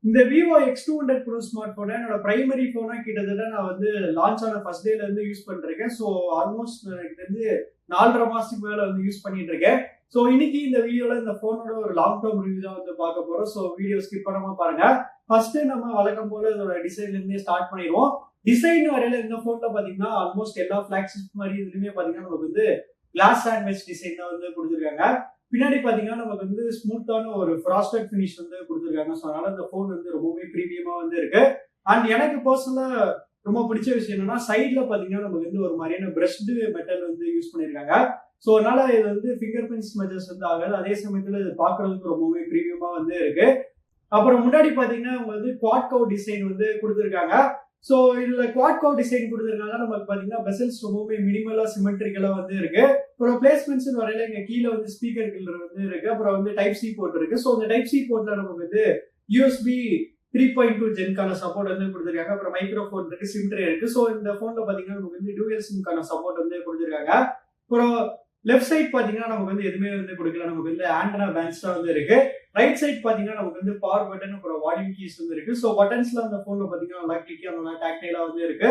இந்த Vivo X200 Pro smart போனை என்னோட பிரைமரி போனா கிட்டத்தட்ட நான் வந்து லான்ச் ஆன ஃபர்ஸ்ட் டேல இருந்து யூஸ் பண்ணிருக்கேன். ஸோ ஆல்மோஸ்ட் எனக்கு தெரிஞ்சு 4.5 மாசத்துக்கு மேல வந்து யூஸ் பண்ணிட்டு இருக்கேன். ஸோ இன்னைக்கு இந்த வீடியோல இந்த போனோட ஒரு லாங் டேர்ம் ரிவ்யூ தான் வந்து பார்க்க போறோம். ஸோ வீடியோ ஸ்கிப் பண்ணாம பாருங்க. ஃபர்ஸ்ட் நம்ம வழக்கம் போல இதோட டிசைன்ல இருந்தே ஸ்டார்ட் பண்ணிடுவோம். டிசைன் வரையில இந்த போன்ல பாத்தீங்கன்னா ஆல்மோஸ்ட் எல்லா பிளாக்ஷிப் மாதிரி இதுலயுமே பாத்தீங்கன்னா நமக்கு வந்து கிளாஸ் சாண்ட்விச் டிசைன் தான் வந்து கொடுத்துருக்காங்க. பின்னாடி பாத்தீங்கன்னா நமக்கு வந்து ஸ்மூத்தான ஒரு ஃப்ராஸ்டட் ஃபினிஷ் வந்து கொடுத்துருக்காங்க. ஸோ அதனால இந்த போன் வந்து ரொம்பவே ப்ரீமியமா வந்து இருக்கு. அண்ட் எனக்கு பர்சனலா ரொம்ப பிடிச்ச விஷயம் என்னன்னா சைட்ல பாத்தீங்கன்னா நமக்கு வந்து ஒரு மாதிரியான பிரஷ்டு மெட்டல் வந்து யூஸ் பண்ணிருக்காங்க. ஸோ அதனால இது வந்து ஃபிங்கர் பிரிண்ட்ஸ் மெஜர்ஸ் வந்து ஆகாது. அதே சமயத்துல இது பாக்குறதுக்கு ரொம்பவே ப்ரீமியமா வந்து இருக்கு. அப்புறம் முன்னாடி பாத்தீங்கன்னா அவங்க வந்து குவாட் கவ் டிசைன் வந்து கொடுத்துருக்காங்க. ஸோ இதுல குவாட் கவ் டிசைன் கொடுத்துருக்காங்க. நமக்கு பாத்தீங்கன்னா பெசல்ஸ் ரொம்பவே மினிமலா சிமெட்ரிக்கலா வந்து இருக்கு. அப்புறம் பிளேஸ்மெண்ட்ஸ் வரையில இங்க கீழே வந்து ஸ்பீக்கர் கில்லர் வந்து இருக்கு. அப்புறம் வந்து டைப் சி போர்ட் இருக்கு. ஸோ இந்த டைப் சி போர்ட்ல நமக்கு வந்து USB 3.2 ஜென்கான சப்போர்ட் வந்து கொடுத்துருக்காங்க. அப்புறம் மைக்ரோஃபோன் இருக்கு, சிம் ட்ரே இருக்கு. ஸோ இந்த போன்ல பாத்தீங்கன்னா நமக்கு வந்து டூயல் சிம்கான சப்போர்ட் வந்து கொடுத்துருக்காங்க. அப்புறம் லெஃப்ட் சைட் பாத்தீங்கன்னா நமக்கு வந்து எதுவுமே வந்து கொடுக்கல. நமக்கு வந்து ஆண்டனா பேண்ட்ஸ் தான் வந்து இருக்கு. ரைட் சைட் பாத்தீங்கன்னா நமக்கு வந்து பவர் பட்டன் அப்புறம் வால்யூம் கீஸ் வந்து இருக்கு. ஸோ பட்டன்ஸ்ல அந்த போன்ல பாத்தீங்கன்னா நல்லா கிளிக்கா நல்லா டாக்டைலா வந்து இருக்கு.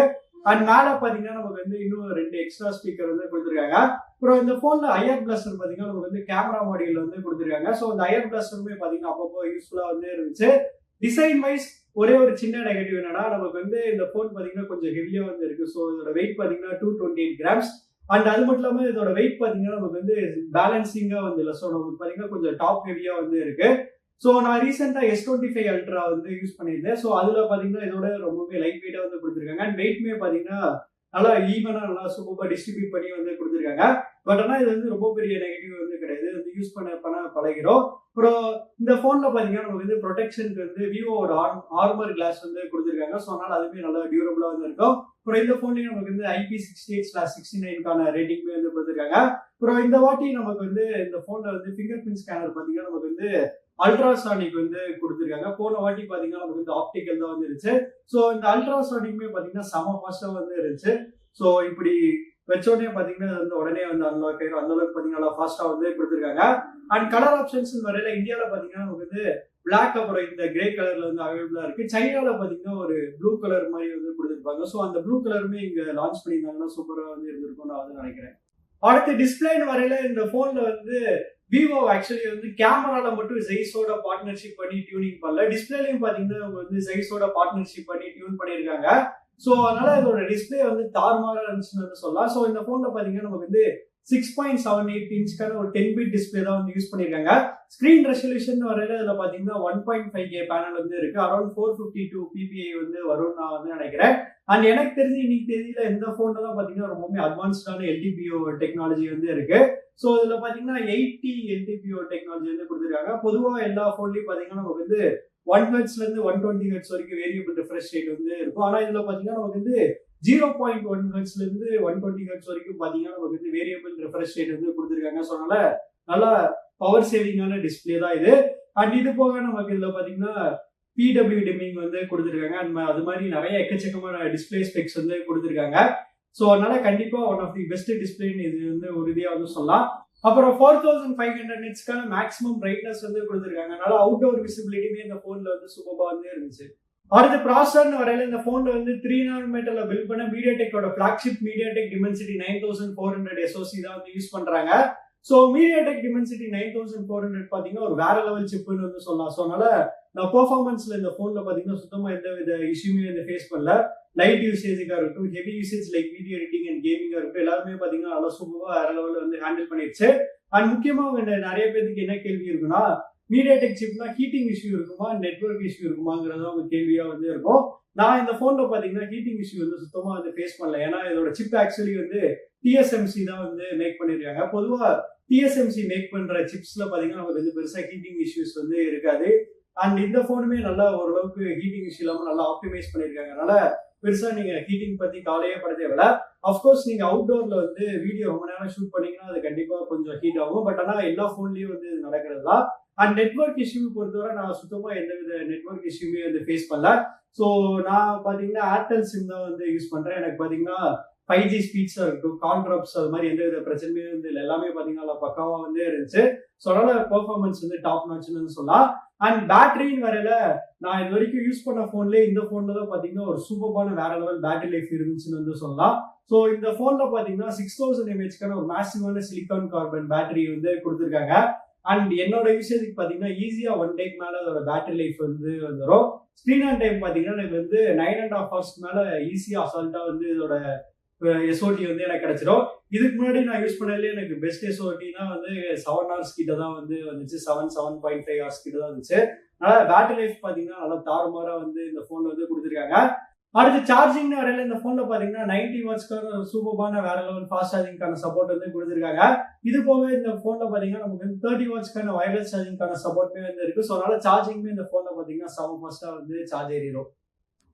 அண்ட் மேல பாத்தீங்கன்னா நமக்கு வந்து இன்னும் 2 எக்ஸ்ட்ரா ஸ்பீக்கர் வந்து கொடுத்துருக்காங்க. அப்புறம் இந்த போன்ல ஐஆர் பிளாஸ்டர் பாத்தீங்கன்னா நமக்கு வந்து கேமரா மாடியூல் வந்து கொடுத்துருக்காங்க. ஸோ இந்த ஐஆர் பிளாஸ்டருமே பாத்தீங்கன்னா அப்பப்போ யூஸ்ஃபுல்லா வந்து இருந்துச்சு. டிசைன் வைஸ் ஒரே ஒரு சின்ன நெகட்டிவ் என்னன்னா நமக்கு வந்து இந்த போன் பாத்தீங்கன்னா கொஞ்சம் ஹெவியா வந்து இருக்கு. ஸோ இதோட வெயிட் பாத்தீங்கன்னா 228 கிராம்ஸ். அண்ட் அது மட்டும் இல்லாம இதோட வெயிட் பாத்தீங்கன்னா நமக்கு வந்து பேலன்சிங்கா வந்து இல்லை. ஸோ நமக்கு பாத்தீங்கன்னா கொஞ்சம் டாப் ஹெவியா வந்து இருக்கு. ஸோ நான் ரீசெண்டா S25 அல்ட்ரா வந்து யூஸ் பண்ணியிருந்தேன். ஸோ அதுல பாத்தீங்கன்னா இதோட ரொம்பவே லைட் வெயிட்டா வந்து கொடுத்துருக்காங்க. அண்ட் வெயிட்மே பாத்தீங்கன்னா நல்லா ஈவனா நல்லா சூப்பரா டிஸ்ட்ரிபியூட் பண்ணி வந்து கொடுத்துருக்காங்க. பட் ஆனா இது வந்து ரொம்ப பெரிய நெகட்டிவ் வந்து கிடையாது. இது வந்து யூஸ் பண்ண பழகிறோம். அப்புறம் இந்த போன்ல பாத்தீங்கன்னா நமக்கு வந்து ப்ரொடெக்ஷனுக்கு வந்து விவோட ஆர்மர் கிளாஸ் வந்து கொடுத்துருக்காங்க. ஸோ அதனால அதுவுமே நல்லா டியூரபிளா வந்து இருக்கும். அப்புறம் இந்த போன்லயும் நமக்கு வந்து IP68/69 ரேட்டிங்மே வந்து கொடுத்துருக்காங்க. அப்புறம் இந்த வாட்டி நமக்கு வந்து இந்த போன்ல வந்து ஃபிங்கர் பிரிண்ட் ஸ்கேனர் பாத்தீங்கன்னா நமக்கு வந்து அல்ட்ராசானிக் வந்து கொடுத்துருக்காங்க. போன வாட்டி பாத்தீங்கன்னா நமக்கு வந்து ஆப்டிக்கல் தான் வந்து இருந்துச்சு. ஸோ இந்த அல்ட்ராசானிக்மே பாத்தீங்கன்னா செம ஃபாஸ்டா வந்து இருந்துச்சு. ஸோ இப்படி வச்சோடனே பாத்தீங்கன்னா வந்து உடனே வந்து அன்லாக் ஆயிரும். அந்த அளவுக்கு பாத்தீங்கன்னா ஃபாஸ்டா வந்து கொடுத்துருக்காங்க. அண்ட் கலர் ஆப்ஷன்ஸ் வரையில இந்தியாவில பாத்தீங்கன்னா நமக்கு வந்து பிளாக் அப்புறம் இந்த கிரே கலர்ல வந்து அவைலபிளா இருக்கு. சைனால பாத்தீங்கன்னா ஒரு ப்ளூ கலர் மாதிரி வந்து கொடுத்துருப்பாங்க. ஸோ அந்த ப்ளூ கலருமே இங்க லான்ச் பண்ணியிருந்தாங்கன்னா சூப்பரா வந்து இருந்திருக்கும் நான் வந்து நினைக்கிறேன். அடுத்து டிஸ்பிளேன்னு வரையில இந்த போன்ல வந்து விவோ ஆக்சுவலி வந்து கேமரால மட்டும் ஜெய்ஸோட பார்ட்னர்ஷிப் பண்ணி டியூனிங் பண்ணல. டிஸ்பிளேலையும் பாத்தீங்கன்னா அவங்க வந்து ஜெய்ஸோட பார்ட்னர்ஷிப் பண்ணி டியூன் பண்ணியிருக்காங்க. ஸோ அதனால இதோட டிஸ்பிளே வந்து தாறுமாறா இருந்துச்சுன்னு சொல்லலாம். ஸோ இந்த போன்ல பாத்தீங்கன்னா நமக்கு வந்து 6.78 இன்ச்க்கான ஒரு 10 பிட் டிஸ்பிளே தான் வந்து யூஸ் பண்ணிருக்காங்க. ஸ்கிரீன் ரெசல்யூஷன் வரையில இதுல பாத்தீங்கன்னா 1.5K பேனல் வந்து இருக்கு. அரௌண்ட் 452 PPI வந்து வரும்னு நான் வந்து நினைக்கிறேன். அண்ட் எனக்கு தெரிஞ்சு இன்னைக்கு தேதியில இந்த போன்ல தான் பாத்தீங்கன்னா ரொம்பவே அட்வான்ஸ்டான LTPO டெக்னாலஜி வந்து இருக்கு. ஸோ இதுல பாத்தீங்கன்னா 80 LTPO டெக்னாலஜி வந்து கொடுத்துருக்காங்க. பொதுவா எல்லா போன்லயும் பாத்தீங்கன்னா நமக்கு வந்து 1 ஹெர்ட்ஸ்ல இருந்து 120 ஹெர்ட்ஸ் வரைக்கும் வேரியபிள் ரிஃப்ரெஷ் ரேட் வந்து இருக்கும். ஆனா இதுல பாத்தீங்கன்னா நமக்கு வந்து 0.1 ஹெர்ட்ஸ்ல இருந்து 120 ஹெர்ட்ஸ் வரைக்கும் பாத்தீங்கன்னா நமக்கு வந்து வேரியபிள் ரெஃப்ரெஷ் ரேட் வந்து கொடுத்துருக்காங்க. ஸோ அதனால நல்லா பவர் சேவிங்கான டிஸ்பிளே தான் இது. அண்ட் இது போக நமக்கு இதுல பாத்தீங்கன்னா PW டிமிங் வந்து கொடுத்துருக்காங்க. அண்ட் அது மாதிரி நிறைய எக்கச்சக்கமான டிஸ்பிளே ஸ்பெக்ஸ் வந்து கொடுத்துருக்காங்க. ஸோ அதனால கண்டிப்பா ஒன் ஆஃப் தி பெஸ்ட் டிஸ்பிளேன்னு இது வந்து உறுதியா வந்து சொல்லலாம். அப்புறம் 4500 நிட்ஸ்க்கான மேக்ஸிமம் பிரைட்னஸ் வந்து கொடுத்துருக்காங்க. அதனால அவுட்டோர் விசிபிலிட்டியுமே இந்த போன்ல வந்து சூப்பரா வந்து இருந்துச்சு. அடுத்து ப்ராசஸர்னு வரையில இந்த போன்ல வந்து 3 நானோமீட்டர்ல பில்ட் பண்ண மீடியாடெக்கோட ஃபிளாக்ஷிப் மீடியாடெக் டிமென்சிட்டி 9400 SoC தான் வந்து யூஸ் பண்றாங்க. ஸோ மீடியாடெக் டிமென்சிட்டி 9400 பாத்தீங்கன்னா ஒரு வேற லெவல் சிப்னு வந்து சொல்லலாம். ஸோ அதனால நான் பெர்ஃபார்மன்ஸ்ல இந்த போன்ல பாத்தீங்கன்னா சுத்தமா எந்த வித இஷ்யூமே வந்து ஃபேஸ் பண்ணல. லைட் யூசேஜுக்கா இருக்கட்டும், heavy usage like video editing and கேமிங்கா இருக்கட்டும், எல்லாருமே பாத்தீங்கன்னா நல்லா சூப்பரா வேற லெவல்ல வந்து ஹேண்டில் பண்ணிடுச்சு. அண்ட் முக்கியமா நிறைய பேருக்கு என்ன கேள்வி இருக்குன்னா மீடியாடெக் சிப்னா ஹீட்டிங் இஷ்யூ இருக்குமா, நெட்வொர்க் இஷ்யூ இருக்குமாங்கிறது அவங்க கேள்வியா வந்து இருக்கும். நான் இந்த போன்ல பாத்தீங்கன்னா ஹீட்டிங் இஷ்யூ வந்து சுத்தமா வந்து ஃபேஸ் பண்ணல. ஏன்னா இதோட சிப் ஆக்சுவலி வந்து TSMC தான் வந்து மேக் பண்ணிருக்காங்க. பொதுவா TSMC மேக் பண்ற சிப்ஸ்ல பாத்தீங்கன்னா நமக்கு வந்து பெருசா ஹீட்டிங் இஷ்யூஸ் வந்து இருக்காது. அண்ட் இந்த போனுமே நல்லா ஓரளவுக்கு ஹீட்டிங் இஷ்யூ இல்லாம நல்லா ஆப்டிமைஸ் பண்ணிருக்காங்க. அதனால பெருசா நீங்க ஹீட்டிங் பத்தி கவலையே பட தேவையில்ல. அப்கோர்ஸ் நீங்க அவுட்டோர்ல வந்து வீடியோ ரொம்ப நேரம் ஷூட் பண்ணீங்கன்னா அது கண்டிப்பா கொஞ்சம் ஹீட் ஆகும். பட் ஆனா எல்லா போன்லயும் வந்து இது நடக்கிறது தான். அண்ட் நெட்வொர்க் இஷ்யூ பொறுத்தவரை நான் சுத்தமா எந்தவித நெட்வொர்க் இஷ்யூமே வந்து ஃபேஸ் பண்ணல. ஸோ நான் பாத்தீங்கன்னா ஏர்டெல் சிம் தான் வந்து யூஸ் பண்றேன். எனக்கு பாத்தீங்கன்னா 5G ஸ்பீட்ஸா இருக்கட்டும், கால் ட்ராப்ஸ் அது மாதிரி எந்த வித பிரச்சனையுமே வந்து இல்லை. எல்லாமே பாத்தீங்கன்னா பக்காவா வந்து இருந்துச்சு. ஸோ அதனால பெர்ஃபார்மன்ஸ் வந்து டாப் நாட்ச்னு சொல்லலாம். அண்ட் பேட்டரின்னு வரையில நான் இது வரைக்கும் யூஸ் பண்ண போன்லேயே இந்த போன்ல தான் பாத்தீங்கன்னா ஒரு சூப்பரான வேற லெவல் பேட்டரி லைஃப் இருந்துச்சுன்னு வந்து சொல்லலாம். ஸோ இந்த போன்ல பாத்தீங்கன்னா 6000 mAh ஒரு மேசிவான சிலிகான் கார்பன் பேட்டரி வந்து கொடுத்துருக்காங்க. அண்ட் என்னோட யூசேஜுக்கு பாத்தீங்கன்னா ஈஸியா 1 டேக்கு மேல அதோட பேட்டரி லைஃப் வந்து வந்துடும். ஸ்கிரீன் ஆன் டைம் பாத்தீங்கன்னா எனக்கு வந்து 9.5 hours மேல ஈஸியா அசால்ட்டா வந்து இதோட எஸ்ஓடி வந்து எனக்கு கிடைச்சிடும். இதுக்கு முன்னாடி நான் யூஸ் பண்ணதுலேயே எனக்கு பெஸ்ட் எஸ்ஓடினா வந்து 7 hours கிட்ட தான் வந்து வந்துச்சு. 7.5 hours கிட்ட தான் வந்துச்சு. அதனால பேட்டரி லைஃப் பாத்தீங்கன்னா நல்லா தாறுமாறா வந்து இந்த போன்ல வந்து கொடுத்துருக்காங்க. அடுத்து சார்ஜிங் வரையில இந்த போன்ல பாத்தீங்கன்னா 90 வாட்ஸ்க்கான சூப்பரான வேற லெவல் ஃபாஸ்ட் சார்ஜிங்கான சப்போர்ட் வந்து கொடுத்துருக்காங்க. இது போக இந்த போன்ல பாத்தீங்கன்னா நமக்கு வந்து 30 வாட்ஸ்க்கான வயர்லெஸ் சார்ஜிங்கான சப்போர்ட்மே வந்து இருக்கு. ஸோ அதனால சார்ஜிங்மே இந்த போன்ல பாத்தீங்கன்னா செம ஃபாஸ்டா வந்து சார்ஜ் ஏறிடும்.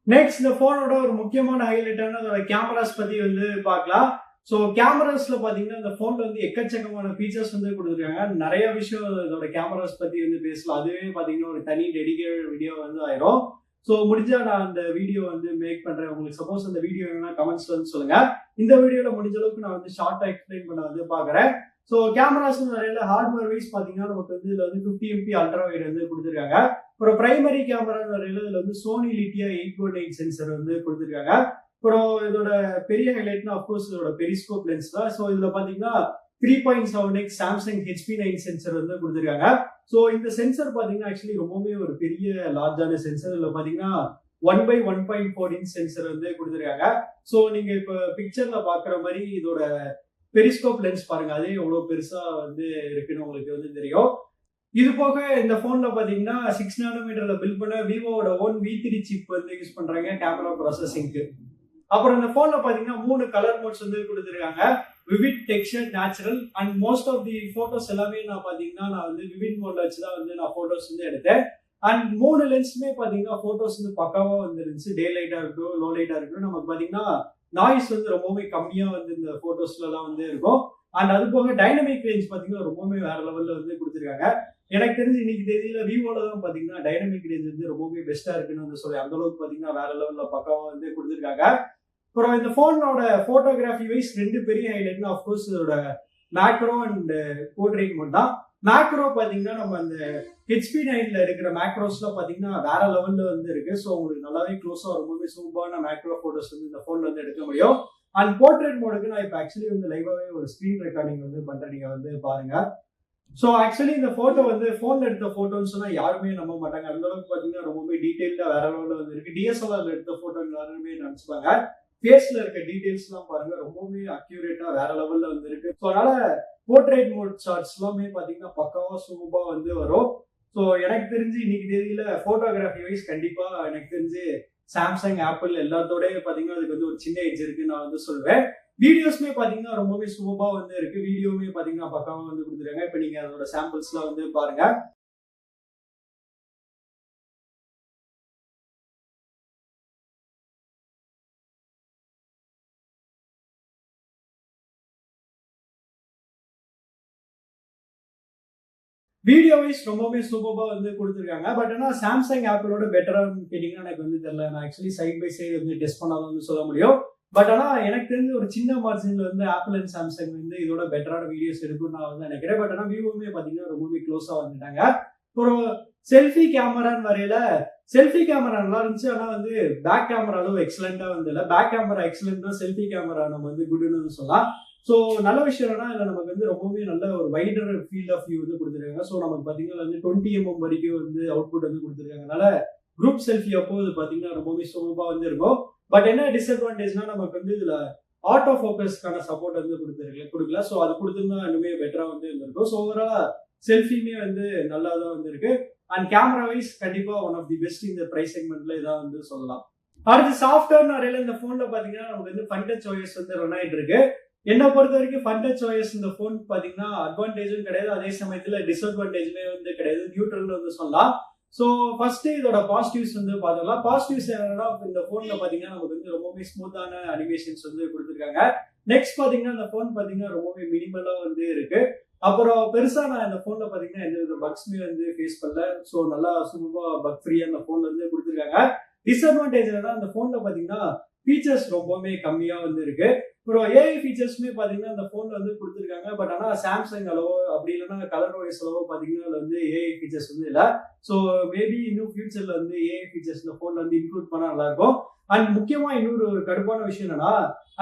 நெக்ஸ்ட் இந்த போனோட ஒரு முக்கியமான ஹைலைட்டான அதோட கேமராஸ் பத்தி வந்து பார்க்கலாம். ஸோ கேமராஸ்ல பாத்தீங்கன்னா இந்த போன்ல வந்து எக்கச்சக்கமான ஃபீச்சர்ஸ் வந்து கொடுத்துருக்காங்க. நிறைய விஷயம் இதோட கேமராஸ் பத்தி வந்து பேசலாம். அதுவே பாத்தீங்கன்னா ஒரு தனி டெடிகேட்டட் வீடியோ வந்து ஆயிரும். ஸோ முடிஞ்சா நான் அந்த வீடியோ வந்து மேக் பண்றேன். உங்களுக்கு சப்போஸ் அந்த வீடியோ வேணும்னா கமெண்ட்ஸ்ல வந்து சொல்லுங்க. இந்த வீடியோல முடிஞ்ச அளவுக்கு நான் வந்து ஷார்ட்டா எக்ஸ்பிளைன் பண்ண வந்து பாக்குறேன். ஸோ கேமராஸ் நிறைய ஹார்ட்வேர் வைஸ் பாத்தீங்கன்னா நமக்கு வந்து இதுல வந்து 50 MP அல்ட்ரா வைட் வந்து கொடுத்துருக்காங்க. அப்புறம் பிரைமரி கேமரா வரையில இதுல வந்து சோனி லிட்டியா 8.8 சென்சர் வந்து கொடுத்துருக்காங்க. அப்புறம் இதோட பெரிய ஹைலைட்னா அப்கோர்ஸ் இதோட பெரிஸ்கோப் லென்ஸ் தான். ஸோ இதுல பாத்தீங்கன்னா 3.7x சாம்சங் HP9 சென்சர் வந்து கொடுத்துருக்காங்க. ஸோ இந்த சென்சர் பாத்தீங்கன்னா ஆக்சுவலி ரொம்பவே ஒரு பெரிய லார்ஜான சென்சர். இதுல பாத்தீங்கன்னா 1/1.4 inch சென்சர் வந்து கொடுத்துருக்காங்க. ஸோ நீங்க இப்ப பிக்சர்ல பாக்குற மாதிரி இதோட பெரிஸ்கோப் லென்ஸ் பாருங்க, அதே எவ்வளவு பெருசா வந்து இருக்குன்னு உங்களுக்கு வந்து தெரியும். இது போக இந்த போன்ல பாத்தீங்கன்னா 6 nanometerல பில்ட் பண்ண விவோட ஓன் V3 சிப் வந்து யூஸ் பண்றாங்க கேமரா ப்ராசஸிங்க்கு. அப்புறம் இந்த போன்ல பாத்தீங்கன்னா 3 கலர் மோட்ஸ் வந்து கொடுத்துருக்காங்க. Vivid, texture, natural. And most of the photos எல்லாமே நான் வந்து விவிட் மோட்ல வச்சுதான் வந்து நான் போட்டோஸ் வந்து எடுத்தேன். அண்ட் 3 லென்ஸுமே பாத்தீங்கன்னா போட்டோஸ் வந்து பக்காவா வந்துருந்துச்சு. டே லைட்டா இருக்கட்டும், லோ லைட்டா இருக்கட்டும், நமக்கு பாத்தீங்கன்னா நாய்ஸ் வந்து ரொம்பவே கம்மியா வந்து இந்த போட்டோஸ்ல எல்லாம் வந்து இருக்கும். அண்ட் அது போக டைனமிக் ரேஞ்ச் பாத்தீங்கன்னா ரொம்பவே வேற லெவல்ல வந்து கொடுத்துருக்காங்க. எனக்கு தெரிஞ்சு இன்னைக்கு தேதியில விவோல தான் பாத்தீங்கன்னா டைனமிக் ரேஞ்ச் வந்து ரொம்பவே பெஸ்டா இருக்குன்னு வந்து சொல்லி அந்த அளவுக்கு பாத்தீங்கன்னா வேற லெவல்ல பக்காவா வந்து கொடுத்துருக்காங்க. அப்புறம் இந்த போனோட போட்டோகிராஃபி வைஸ் 2 பெரிய ஹைலைட்னா அப்கோர்ஸ் இதோட மேக்ரோ அண்ட் போர்ட்ரேட் மோட் தான். மேக்ரோ பாத்தீங்கன்னா நம்ம அந்த HP9ல இருக்கிற மேக்ரோஸ்லாம் பாத்தீங்கன்னா வேற லெவல்ல வந்து இருக்கு. ஸோ உங்களுக்கு நல்லாவே க்ளோஸா ரொம்பவே சூப்பரான மேக்ரோ போட்டோஸ் வந்து இந்த போன்ல வந்து எடுக்க முடியும். அண்ட் போர்ட்ரேட் மோடுக்கு நான் இப்போ ஆக்சுவலி வந்து லைவாவே ஒரு ஸ்கிரீன் ரெக்கார்டிங் வந்து பண்றேன், நீங்க வந்து பாருங்க. ஸோ ஆக்சுவலி இந்த போட்டோ வந்து போன்ல எடுத்த போட்டோன்னு சொன்னா யாருமே நம்ப மாட்டாங்க. அந்த அளவுக்கு பாத்தீங்கன்னா ரொம்பவே டீடைல்டா வேற லெவல்ல வந்து இருக்கு. DSLRல எடுத்த போட்டோ எல்லாருமே நினைச்சுப்பாங்க. ஃபேஸ்ல இருக்க டீடைல்ஸ் எல்லாம் பாருங்க, ரொம்பவே அக்யூரேட்டா வேற லெவல்ல வந்து இருக்கு. ஸோ அதனால போர்ட்ரேட் மோட் ஷாட்ஸ் எல்லாமே பாத்தீங்கன்னா பக்காவா சூப்பரா வந்து வரும். ஸோ எனக்கு தெரிஞ்சு இன்னைக்கு தேதியில போட்டோகிராஃபி வைஸ் கண்டிப்பா எனக்கு தெரிஞ்சு சாம்சங், ஆப்பிள் எல்லாத்தோட பாத்தீங்கன்னா அதுக்கு வந்து ஒரு சின்ன எட்ஜ் இருக்குன்னு நான் வந்து சொல்லுவேன். வீடியோஸ்மே பாத்தீங்கன்னா ரொம்பவே சூப்பரா வந்து இருக்கு. வீடியோமே பாத்தீங்கன்னா பக்காவா வந்து கொடுத்துருக்காங்க. இப்ப நீங்க அதோட சாம்பிள்ஸ் எல்லாம் வந்து பாருங்க. வீடியோ வைஸ் ரொம்பவே சூப்பரா வந்து கொடுத்துருக்காங்க. பட் ஆனா சாம்சங், ஆப்பிளோட பெட்டரான்னு கேட்டீங்கன்னா எனக்கு வந்து தெரியல. நான் ஆக்சுவலி சைட் பை சைடு வந்து டெஸ்ட் பண்ணாலும் வந்து சொல்ல முடியும். பட் ஆனா எனக்கு தெரிஞ்ச ஒரு சின்ன மார்ஜின்ல வந்து ஆப்பிள் அண்ட் சாம்சங் வந்து இதோட பெட்டரான வீடியோஸ் எடுக்கும் நான் வந்து நினைக்கிறேன். பட் ஆனா விவோமே பாத்தீங்கன்னா ரொம்பவே க்ளோஸா வந்துட்டாங்க. ஒரு செல்ஃபி கேமரான்னு வரையில செல்ஃபி கேமரா நல்லா இருந்துச்சு. ஆனா வந்து பேக் கேமரா அளவு எக்ஸலண்டா வந்து இல்லை. பேக் கேமரா எக்ஸலண்ட் தான், செல்ஃபி கேமரா நம்ம வந்து குட்னு சொல்லலாம். ஸோ நல்ல விஷயம் என்னன்னா இதுல நமக்கு வந்து ரொம்பவே நல்ல ஒரு வைடர் ஃபீல்ட் ஆஃப் வியூ வந்து கொடுத்துருக்காங்க. ஸோ நமக்கு பாத்தீங்கன்னா வந்து 20 mm வரைக்கும் வந்து அவுட்புட் வந்து கொடுத்துருக்காங்கனால குரூப் செல்ஃபி அப்போ இது பாத்தீங்கன்னா ரொம்பவே சூப்பரா வந்து இருக்கும். பட் என்ன டிஸ்அட்வான்டேஜ்னா நமக்கு வந்து இதுல ஆட்டோ ஃபோக்கஸ்க்கான சப்போர்ட் வந்து கொடுக்கல. ஸோ அது கொடுத்துருந்தா இன்னுமே பெட்டரா வந்து இருந்திருக்கும். ஸோ ஓவராலா செல்ஃபியுமே வந்து நல்லா தான் வந்து இருக்கு. அண்ட் கேமரா வைஸ் கண்டிப்பா ஒன் ஆஃப் தி பெஸ்ட் இந்த பிரைஸ் செக்மெண்ட்ல இதான் வந்து சொல்லலாம். அடுத்து சாஃப்ட்வேர் நிறைய இந்த போன்ல பாத்தீங்கன்னா நமக்கு வந்து ஃபன் டச் OS வந்து ரன் ஆயிட்டு இருக்கு. என்ன பொறுத்த வரைக்கும் ஃபன் டச் OS இந்த போன் பாத்தீங்கன்னா அட்வான்டேஜும் கிடையாது, அதே சமயத்துல டிஸ்அட்வான்டேஜுமே வந்து கிடையாது, நியூட்ரல் வந்து சொல்லலாம். ஸோ ஃபர்ஸ்ட் இதோட பாசிட்டிவ்ஸ் வந்து பார்த்தோம்னா, பாசிட்டிவ்ஸ் என்னன்னா இந்த போன்ல பாத்தீங்கன்னா நமக்கு வந்து ரொம்பவே ஸ்மூத்தான அனிமேஷன்ஸ் வந்து கொடுத்துருக்காங்க. நெக்ஸ்ட் பாத்தீங்கன்னா இந்த போன் பாத்தீங்கன்னா ரொம்பவே மினிமலா வந்து இருக்கு. அப்புறம் பெருசா நான் இந்த போன்ல பாத்தீங்கன்னா எந்த வித பக்ஸுமே வந்து ஃபேஸ் பண்ணல. ஸோ நல்லா சூப்பரா பக் ஃப்ரீயா இந்த போன்ல வந்து கொடுத்துருக்காங்க. டிஸ்அட்வான்டேஜ் என்னன்னா இந்த போன்ல பாத்தீங்கன்னா ஃபீச்சர்ஸ் ரொம்பவே கம்மியா வந்து இருக்கு. அப்புறம் ஏஐ ஃபீச்சர்ஸ்மே பாத்தீங்கன்னா அந்த போன்ல வந்து கொடுத்துருக்காங்க. பட் ஆனா சாம்சங் அளவோ அப்படி இல்லைன்னா கலர் வைஸ் அளவோ பாத்தீங்கன்னா அதுல வந்து ஏஐ ஃபீச்சர்ஸ் வந்து இல்ல. ஸோ மேபி இன்னும் ஃபியூச்சர்ல வந்து ஏஐ ஃபீச்சர்ஸ் இந்த போன்ல வந்து இன்க்ளூட் பண்ணா நல்லா இருக்கும். அண்ட் முக்கியமா இன்னொரு ஒரு கடுப்பான விஷயம் என்னன்னா,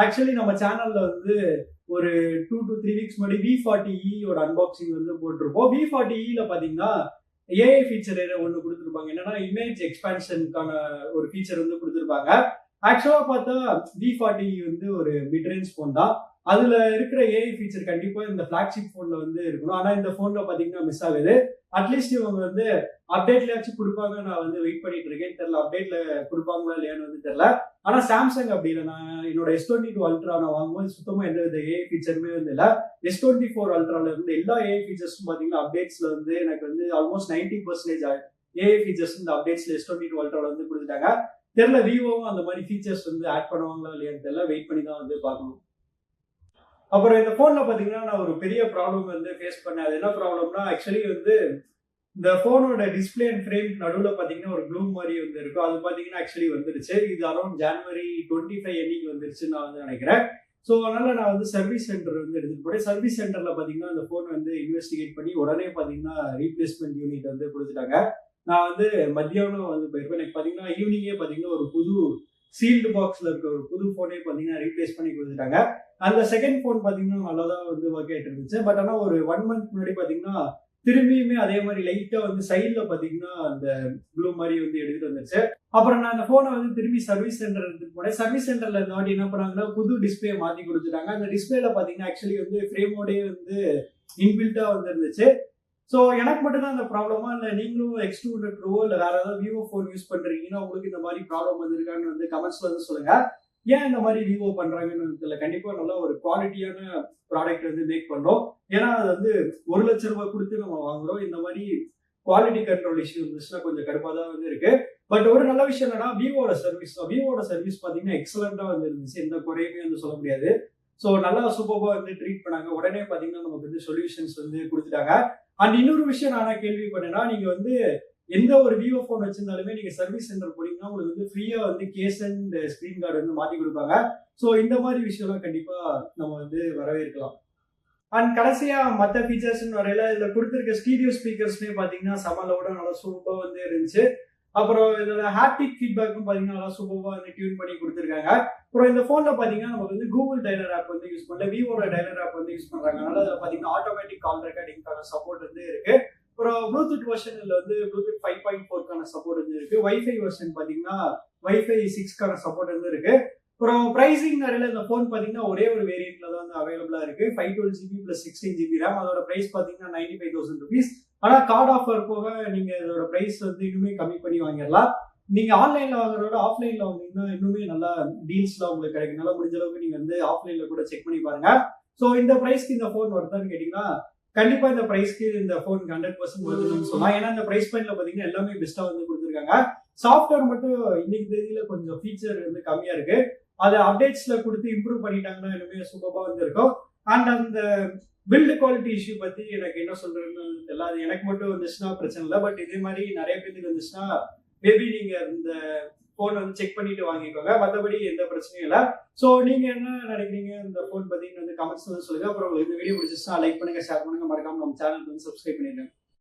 ஆக்சுவலி நம்ம சேனல்ல வந்து ஒரு 2 to 3 வீக்ஸ் முன்னாடி V40E ஓட அன்பாக்சிங் வந்து போட்டிருப்போம். V40E பாத்தீங்கன்னா ஏஐ ஃபீச்சர் ஒன்று கொடுத்துருப்பாங்க. என்னன்னா இமேஜ் எக்ஸ்பான்ஷனுக்கான ஒரு ஃபீச்சர் வந்து கொடுத்துருப்பாங்க. ஆக்சுவலா பார்த்தா V40 வந்து ஒரு மிட் ரேஞ்ச் போன் தான். அதுல இருக்கிற ஏஐ ஃபீச்சர் கண்டிப்பா இந்த பிளாக்ஷிப் போன்ல வந்து இருக்கணும். ஆனா இந்த போன்ல பாத்தீங்கன்னா மிஸ் ஆகுது. அட்லீஸ்ட் இவங்க வந்து அப்டேட்லயாச்சும் கொடுப்பாங்க. நான் வந்து வெயிட் பண்ணிட்டு இருக்கேன். தெரியல அப்டேட்ல கொடுப்பாங்களா இல்லையான்னு வந்து தெரியல. ஆனா சாம்சங் அப்படி இல்லை. நான் என்னோட S22 அல்ட்ரா நான் வாங்கும்போது சுத்தமா எந்த வித ஏஐ ஃபீச்சருமே வந்து இல்லை. S24 அல்ட்ரால இருந்து எல்லா ஏஐ ஃபீச்சர்ஸும் பாத்தீங்கன்னா அப்டேட்ஸ்ல வந்து எனக்கு வந்து ஆல்மோஸ்ட் 90% ஏஐ ஃபீச்சர்ஸ் இந்த அப்டேட்ஸ்ல S22 அல்ட்ரால வந்து கொடுத்துட்டாங்க. தெரியல விவோவும் அந்த மாதிரி ஃபீச்சர்ஸ் வந்து ஆட் பண்ணுவாங்களா இல்லையான்னு தெரியல. வெயிட் பண்ணி தான் வந்து பார்க்கணும். அப்புறம் இந்த போன்ல பாத்தீங்கன்னா நான் ஒரு பெரிய ப்ராப்ளம் வந்து ஃபேஸ் பண்ணேன். அது என்ன ப்ராப்ளம்னா ஆக்சுவலி வந்து இந்த போனோட டிஸ்பிளே அண்ட் ஃப்ரேம் நடுவுல பாத்தீங்கன்னா ஒரு ப்ளூ மாதிரி வந்து இருக்கும். அது பாத்தீங்கன்னா ஆக்சுவலி வந்துருச்சு. இது அரௌண்ட் January 25 அன்னைக்கு வந்துருச்சுன்னு நான் வந்து நினைக்கிறேன். ஸோ அதனால நான் வந்து சர்வீஸ் சென்டர் வந்து எடுத்துட்டு போனேன். சர்வீஸ் சென்டர்ல பாத்தீங்கன்னா அந்த போன் வந்து இன்வெஸ்டிகேட் பண்ணி உடனே பாத்தீங்கன்னா ரீப்ளேஸ்மெண்ட் யூனிட் வந்து கொடுத்துட்டாங்க. நான் வந்து மத்தியானம் வந்து போயிருப்பேன். எனக்கு பாத்தீங்கன்னா ஈவினிங்கே பாத்தீங்கன்னா ஒரு புது சீல்டு பாக்ஸ்ல இருக்க ஒரு புது போனே பாத்தீங்கன்னா ரீப்ளேஸ் பண்ணி கொடுத்துட்டாங்க. அந்த செகண்ட் போன் பாத்தீங்கன்னா நல்லாதான் வந்து ஒர்க் ஆயிட்டு இருந்துச்சு. பட் ஆனா ஒரு 1 month முன்னாடி பாத்தீங்கன்னா திரும்பியுமே அதே மாதிரி லைட்டா வந்து சைட்ல பாத்தீங்கன்னா அந்த ப்ளூ மாதிரி வந்து எடுத்துட்டு வந்துருச்சு. அப்புறம் நான் அந்த போனை வந்து திரும்பி சர்வீஸ் சென்டர் எடுத்துட்டு போனேன். சர்வீஸ் சென்டர்ல இந்த வாட்டி என்ன பண்ணாங்கன்னா புது டிஸ்பிளே மாத்தி கொடுத்துட்டாங்க. அந்த டிஸ்பிளேல பாத்தீங்கன்னா ஆக்சுவலி வந்து ஃப்ரேமோடே வந்து இன்பில்ட்டா வந்து இருந்துச்சு. ஸோ எனக்கு மட்டும் தான் அந்த ப்ராப்ளமா இல்லை நீங்களும் X200 Pro இல்லை வேற ஏதாவது விவோ ஃபோன் யூஸ் பண்றீங்கன்னா உங்களுக்கு இந்த மாதிரி ப்ராப்ளம் வந்திருக்கான்னு வந்து கமெண்ட்ஸ்ல வந்து சொல்லுங்க. ஏன் இந்த மாதிரி விவோ பண்றாங்கன்னு தெரியல. கண்டிப்பா நல்லா ஒரு குவாலிட்டியான ப்ராடக்ட் வந்து மேக் பண்றோம். ஏன்னா அது வந்து 1 லட்சம் ரூபாய் கொடுத்து நம்ம வாங்குறோம். இந்த மாதிரி குவாலிட்டி கண்ட்ரோல் இஷ்யூ இருந்துச்சுன்னா கொஞ்சம் கடுப்பா தான் வந்து இருக்கு. பட் ஒரு நல்ல விஷயம் என்னன்னா விவோட சர்வீஸ் பாத்தீங்கன்னா எக்ஸலண்டா வந்து இருந்துச்சு. எந்த குறையுமே வந்து சொல்ல முடியாது. ஸோ நல்லா சூப்பர்பா வந்து ட்ரீட் பண்ணாங்க. உடனே பாத்தீங்கன்னா நமக்கு வந்து சொல்யூஷன்ஸ் வந்து கொடுத்துட்டாங்க. அண்ட் இன்னொரு விஷயம் நான் கேள்விப்பட்டேன்னா நீங்க வந்து எந்த ஒரு விவோ போன் வச்சிருந்தாலுமே நீங்க சர்வீஸ் சென்டர் போனீங்கன்னா உங்களுக்கு வந்து ஃப்ரீயா வந்து கேஸ் அண்ட் ஸ்கிரீன் கார்டு வந்து மாத்தி கொடுப்பாங்க. ஸோ இந்த மாதிரி விஷயம்லாம் கண்டிப்பா நம்ம வந்து வரவேற்கலாம். அண்ட் கடைசியா மற்ற ஃபீச்சர்ஸ் வரையில இதுல கொடுத்துருக்க ஸ்டீரியோ ஸ்பீக்கர்ஸ்மே பாத்தீங்கன்னா சமலோட நல்லா சூப்பரா வந்து இருந்துச்சு. அப்புறம் இதோட ஹாப்டிக் ஃபீட்பேக்கும் பாத்தீங்கன்னா நல்லா சூப்பரா வந்து டியூன் பண்ணி கொடுத்துருக்காங்க. அப்புறம் இந்த போன்ல பாத்தீங்கன்னா நமக்கு வந்து கூகுள் டைலர் ஆப் வந்து யூஸ் பண்ணல, விவோட டைலர் ஆப் வந்து யூஸ் பண்றாங்க. அதனால அதுல பாத்தீங்கன்னா ஆட்டோமேட்டிக் கால் ரெக்கார்டிங்கான சப்போர்ட் வந்து இருக்கு. அப்புறம் ப்ளூடூத் வெர்ஷன்ல வந்து ப்ளூடூத் 5.4க்கான சப்போர்ட் வந்து இருக்கு. வைஃபை வெர்ஷன் பாத்தீங்கன்னா வைஃபை 6க்கான சப்போர்ட் வந்து இருக்கு. அப்புறம் பிரைசிங் நிறைய இந்த போன் பாத்தீங்கன்னா ஒரே ஒரு வேரியன்ட்ல தான் வந்து அவைலபிளா இருக்கு. 512GB + 16GB RAM. அதோட பிரைஸ் பாத்தீங்கன்னா 95,000 rupees. ஆனா கார்டு ஆஃபர் போக நீங்க இதோட பிரைஸ் வந்து இன்னுமே கம்மி பண்ணி வாங்கிடலாம். நீங்க ஆன்லைன்ல வாங்குறதோட ஆஃப்லைன்ல வாங்கினீங்கன்னா இன்னுமே நல்லா டீல்ஸ்லாம் உங்களுக்கு கிடைக்கும். நல்லா முடிஞ்ச அளவுக்கு நீங்க வந்து ஆஃப்லைன்ல கூட செக் பண்ணி பாருங்க. ஸோ இந்த பிரைஸ்க்கு இந்த போன் வருதான்னு கேட்டீங்கன்னா கண்டிப்பா இந்த பிரைஸ்க்கு இந்த போன் 100% வருதுன்னு சொல்லலாம். ஏன்னா இந்த பிரைஸ் பாயிண்ட்ல பாத்தீங்கன்னா எல்லாமே பெஸ்டா வந்து கொடுத்துருக்காங்க. சாஃப்ட்வேர் மட்டும் இன்னைக்கு தேதியில கொஞ்சம் ஃபீச்சர் வந்து கம்மியா இருக்கு. அதை அப்டேட்ஸ்ல கொடுத்து இம்ப்ரூவ் பண்ணிட்டாங்கன்னா இனிமே சூப்பரா வந்து இருக்கும். அண்ட் அந்த பில்டு குவாலிட்டி இஷ்யூ பத்தி எனக்கு என்ன சொல்றதுன்னு தெரியல. அது எனக்கு மட்டும் வந்துச்சுன்னா பிரச்சனை இல்லை. பட் இதே மாதிரி நிறைய பேருக்கு வந்துச்சுன்னா மேபி நீங்க இந்த போன் வந்து செக் பண்ணிட்டு வாங்கிக்கோங்க. மற்றபடி எந்த பிரச்சனையும் இல்லை. ஸோ நீங்க என்ன நினைக்கிறீங்க இந்த போன் பத்தி வந்து கமெண்ட்ஸ் வந்து சொல்லுங்க. அப்புறம் இந்த வீடியோ பிடிச்சிச்சுன்னா லைக் பண்ணுங்க, ஷேர் பண்ணுங்க, மறக்காம நம்ம சேனலுக்கு வந்து சப்ஸ்கிரைப் பண்ணிடுங்க.